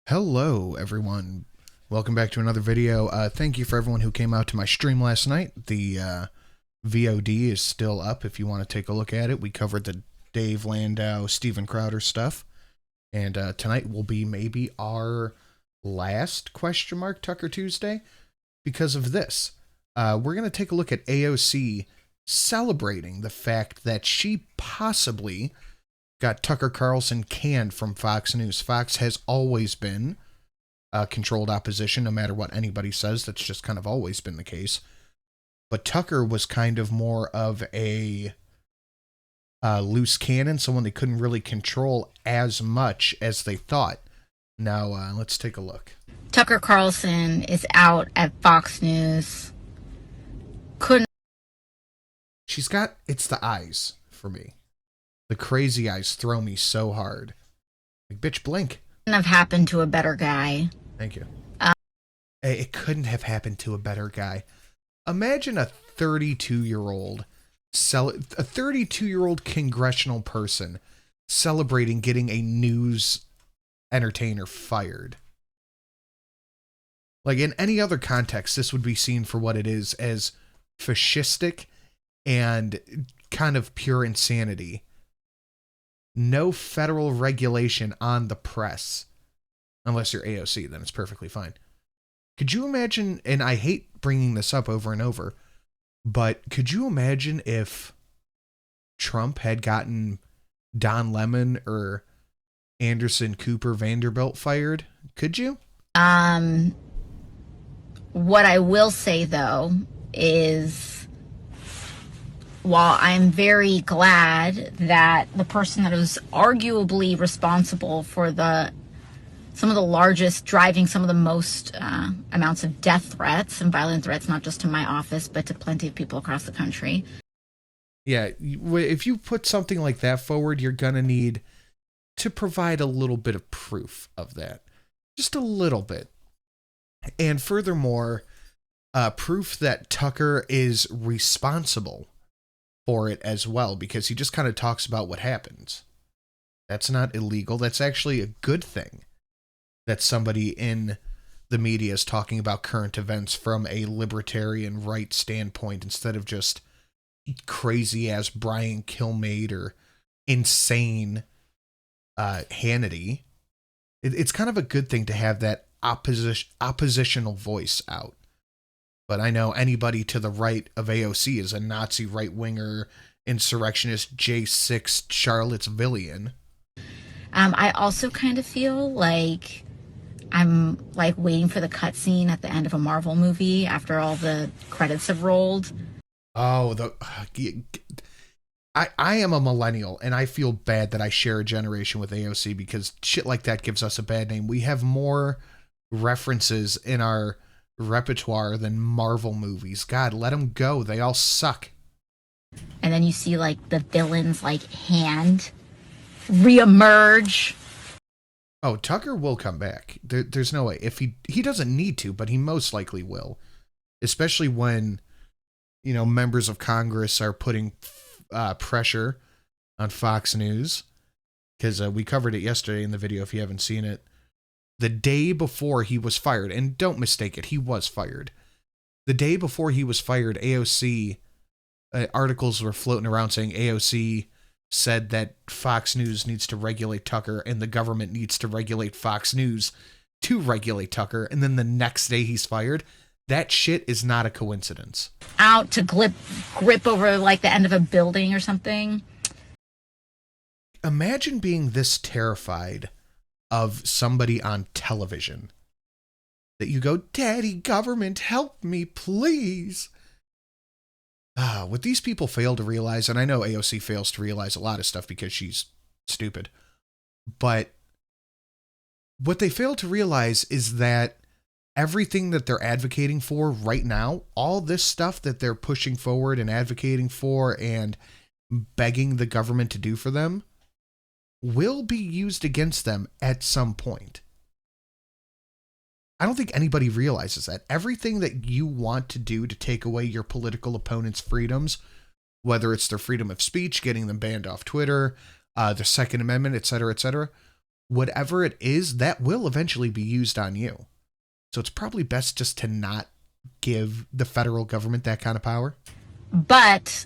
Hello, everyone. Welcome back to another video. Thank you for everyone who came out to my stream last night. The VOD is still up if you want to take a look at it. We covered the Dave Landau, Steven Crowder stuff. And tonight will be maybe our last Tucker Tuesday because of this. We're going to take a look at AOC celebrating the fact that she possibly got Tucker Carlson canned from Fox News. Fox has always been controlled opposition, no matter what anybody says. That's just kind of always been the case. But Tucker was kind of more of a loose cannon, someone they couldn't really control as much as they thought. Now, let's take a look. Tucker Carlson is out at Fox News. It's the eyes for me. The crazy eyes throw me so hard. Like, bitch, blink. Couldn't have happened to a better guy. Thank you. It couldn't have happened to a better guy. Imagine a 32-year-old, a 32-year-old congressional person celebrating getting a news entertainer fired. Like, in any other context, this would be seen for what it is, as fascistic and kind of pure insanity. No federal regulation on the press. Unless you're AOC, then it's perfectly fine. Could you imagine, and I hate bringing this up over and over, but could you imagine if Trump had gotten Don Lemon or Anderson Cooper Vanderbilt fired? Could you? What I will say, though, is while I'm very glad that the person that was arguably responsible for some of the largest, driving some of the most amounts of death threats and violent threats, not just to my office, but to plenty of people across the country. Yeah, if you put something like that forward, you're going to need to provide a little bit of proof of that. Just a little bit. And furthermore, proof that Tucker is responsible for it as well, because he just kind of talks about what happens. That's not illegal. That's actually a good thing that somebody in the media is talking about current events from a libertarian right standpoint instead of just crazy ass Brian Kilmeade or insane Hannity. It's kind of a good thing to have that oppositional voice out. But I know anybody to the right of AOC is a Nazi right-winger, insurrectionist, J6 Charlottesvillian. I also kind of feel like I'm like waiting for the cutscene at the end of a Marvel movie after all the credits have rolled. Oh, I am a millennial, and I feel bad that I share a generation with AOC because shit like that gives us a bad name. We have more references in our repertoire than Marvel movies. God, let them go. They all suck. And then you see like the villain's like hand reemerge. Oh, Tucker will come back. There's no way. If he doesn't need to, but he most likely will. Especially when, members of Congress are putting pressure on Fox News. Because we covered it yesterday in the video if you haven't seen it. The day before he was fired, and don't mistake it, he was fired. The day before he was fired, AOC, articles were floating around saying AOC said that Fox News needs to regulate Tucker and the government needs to regulate Fox News to regulate Tucker, and then the next day he's fired. That shit is not a coincidence. Out to grip over like the end of a building or something. Imagine being this terrified of somebody on television that you go, "Daddy, government, help me, please." What these people fail to realize, and I know AOC fails to realize a lot of stuff because she's stupid, but what they fail to realize is that everything that they're advocating for right now, all this stuff that they're pushing forward and advocating for and begging the government to do for them, will be used against them at some point. I don't think anybody realizes that. Everything that you want to do to take away your political opponent's freedoms, whether it's their freedom of speech, getting them banned off Twitter, the Second Amendment, etc., whatever it is, that will eventually be used on you. So it's probably best just to not give the federal government that kind of power. But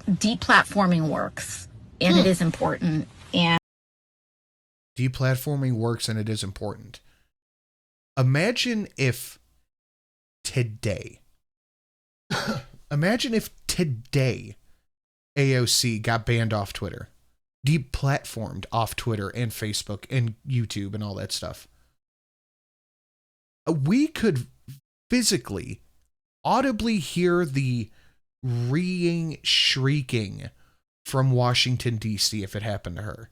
deplatforming works, and it is important. And Deplatforming works, and it is important. Imagine if today AOC got banned off Twitter, deplatformed off Twitter and Facebook and YouTube and all that stuff. We could physically, audibly hear the reeing, shrieking from Washington, D.C. if it happened to her.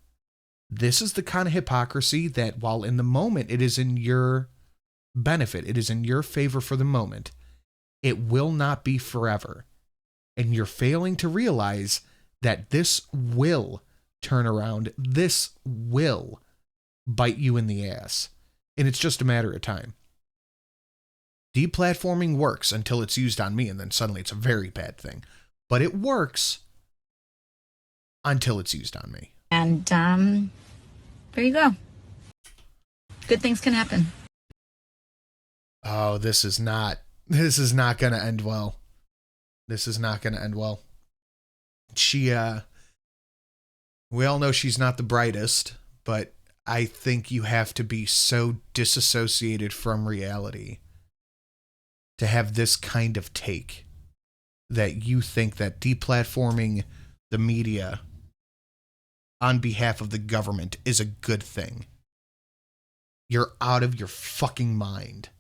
This is the kind of hypocrisy that, while in the moment it is in your benefit, it is in your favor for the moment, it will not be forever. And you're failing to realize that this will turn around. This will bite you in the ass. And it's just a matter of time. Deplatforming works until it's used on me, and then suddenly it's a very bad thing. But it works until it's used on me. And there you go. Good things can happen. Oh, this is not going to end well. This is not going to end well. We all know she's not the brightest, but I think you have to be so disassociated from reality to have this kind of take that you think that deplatforming the media on behalf of the government is a good thing. You're out of your fucking mind.